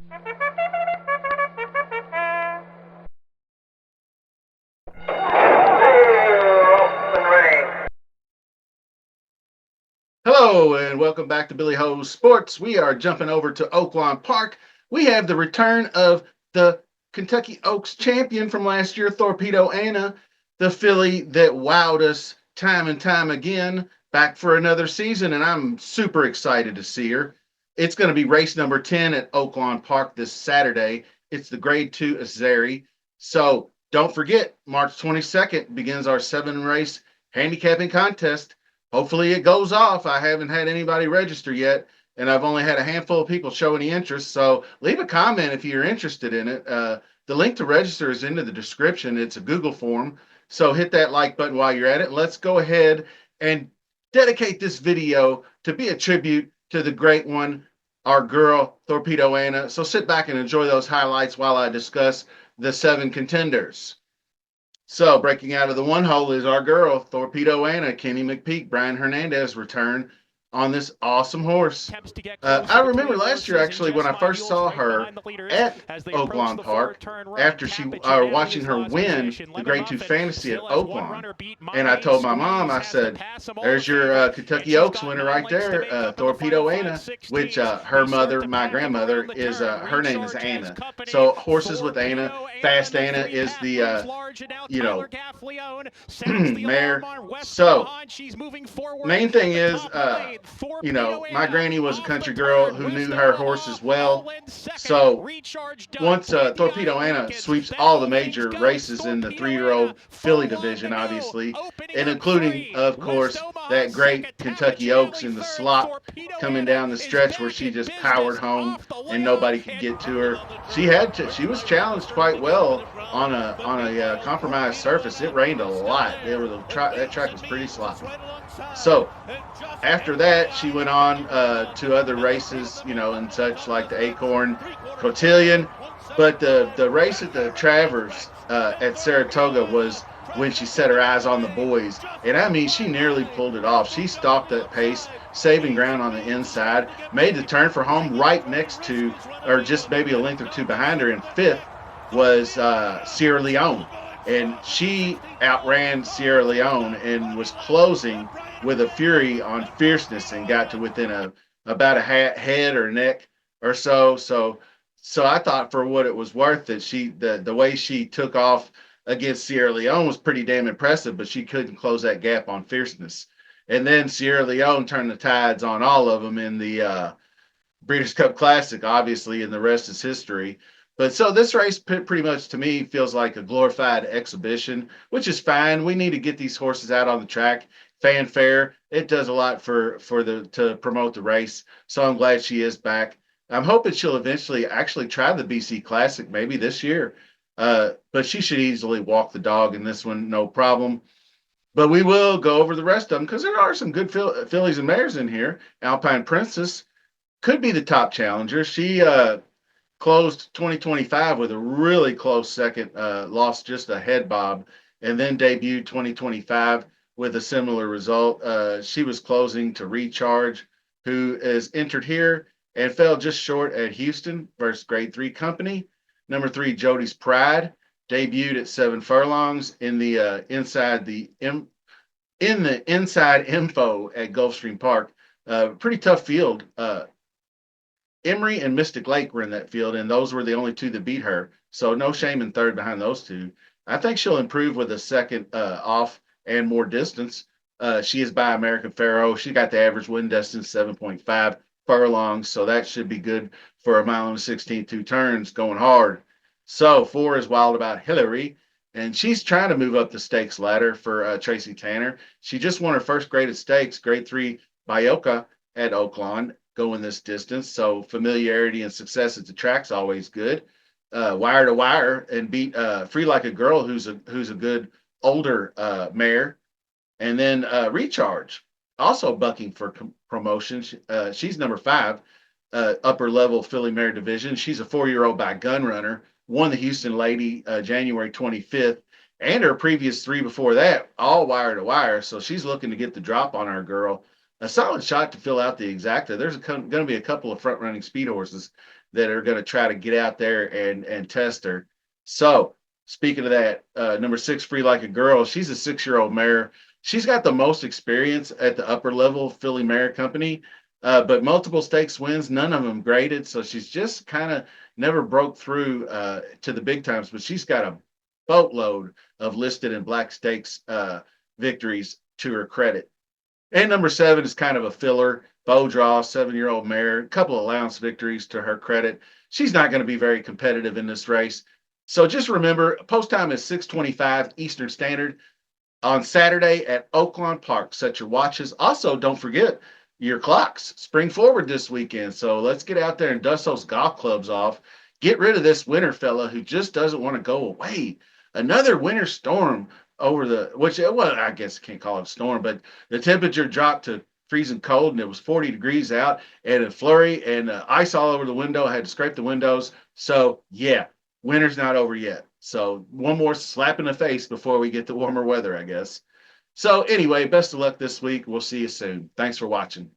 Hello and welcome back to Billy Ho's Sports. We are jumping over to Oaklawn Park. We have the return of the Kentucky Oaks champion from last year, Thorpedo Anna, the filly that wowed us time and time again, back for another season, and I'm super excited to see her. It's going to be race number 10 at Oaklawn Park this Saturday. It's the Grade 2 Azeri. So don't forget, March 22nd begins our 7-race handicapping contest. Hopefully it goes off. I haven't had anybody register yet, and I've only had a handful of people show any interest. So leave a comment if you're interested in it. The link to register is in the description. It's a Google form. So hit that like button while you're at it. Let's go ahead and dedicate this video to be a tribute to the great one, our girl, Thorpedo Anna. So sit back and enjoy those highlights while I discuss the 7 contenders. So breaking out of the one hole is our girl, Thorpedo Anna, Kenny McPeak, Brian Hernandez return on this awesome horse. I remember last year, actually, when I first saw her at Oaklawn Park, after watching her win the Grade 2 Fantasy at Oaklawn. And I told my mom, I said, there's your Kentucky Oaks winner right there, Thorpedo Anna, which her mother, my grandmother, is her name is Anna. So horses with Anna, Fast Anna is the, mare. So main thing is, my granny was a country girl who knew her horses well. So once Thorpedo Anna sweeps all the major races in the 3-year-old filly division, obviously, and including, of course, that great Kentucky Oaks in the slot coming down the stretch where she just powered home and nobody could get to her. She was challenged quite well on a compromised surface. It rained a lot. That track was pretty sloppy. So after that, she went on to other races, and such like the Acorn Cotillion. But the race at the Travers at Saratoga was when she set her eyes on the boys. And I mean, she nearly pulled it off. She stalked that pace, saving ground on the inside, made the turn for home right next to, or just maybe a length or two behind her in 5th was Sierra Leone. And she outran Sierra Leone and was closing with a fury on fierceness and got to within about a head or neck or so. So I thought, for what it was worth, that the way she took off against Sierra Leone was pretty damn impressive, but she couldn't close that gap on fierceness. And then Sierra Leone turned the tides on all of them in the Breeders' Cup Classic, obviously, and the rest is history. But so this race pretty much to me feels like a glorified exhibition, which is fine. We need to get these horses out on the track. Fanfare, it does a lot to promote the race. So I'm glad she is back. I'm hoping she'll eventually actually try the BC Classic maybe this year. But she should easily walk the dog in this one, no problem. But we will go over the rest of them because there are some good fillies and mares in here. Alpine Princess could be the top challenger. She closed 2025 with a really close second, lost just a head bob, and then debuted 2025 with a similar result. She was closing to Recharge, who is entered here and fell just short at Houston versus Grade 3 Company. Number 3, Jody's Pride, debuted at 7 furlongs in the inside info at Gulfstream Park. Pretty tough field. Emory and Mystic Lake were in that field, and those were the only 2 that beat her. So no shame in third behind those 2. I think she'll improve with a second off and more distance. She is by American Pharoah. She got the average wind distance 7.5 furlongs, so that should be good for a mile and 16, 2 turns going hard. So 4 is Wild About Hillary, and she's trying to move up the stakes ladder for Tracy Tanner. She just won her first graded stakes, Grade 3 Bayoka at Oaklawn, going this distance. So familiarity and success at the track's always good. Wire to wire and beat Free Like a Girl, who's a good older mare. And then Recharge, also bucking for promotion. She's number 5, upper level filly mare division. She's a 4-year-old by Gunrunner, won the Houston Lady January 25th, and her previous 3 before that, all wire to wire. So she's looking to get the drop on our girl. a solid shot to fill out the exacta. There's going to be a couple of front running speed horses that are going to try to get out there and test her. So speaking of that, number 6, Free Like a Girl, she's a 6-year-old mare. She's got the most experience at the upper level filly mare company, but multiple stakes wins, none of them graded. So she's just kind of never broke through to the big times, but she's got a boatload of listed and black stakes victories to her credit. And number 7 is kind of a filler. Bow Draw, 7-year-old mare, a couple of allowance victories to her credit. She's not going to be very competitive in this race. So just remember, post time is 6:25 Eastern Standard on Saturday at Oaklawn Park. Set your watches. Also, don't forget your clocks. Spring forward this weekend. So let's get out there and dust those golf clubs off. Get rid of this winter fella who just doesn't want to go away. Another winter storm over well, I guess I can't call it a storm, but the temperature dropped to freezing cold and it was 40 degrees out and a flurry and ice all over the window. I had to scrape the windows. So, yeah, winter's not over yet. So, one more slap in the face before we get the warmer weather, I guess. So, anyway, best of luck this week. We'll see you soon. Thanks for watching.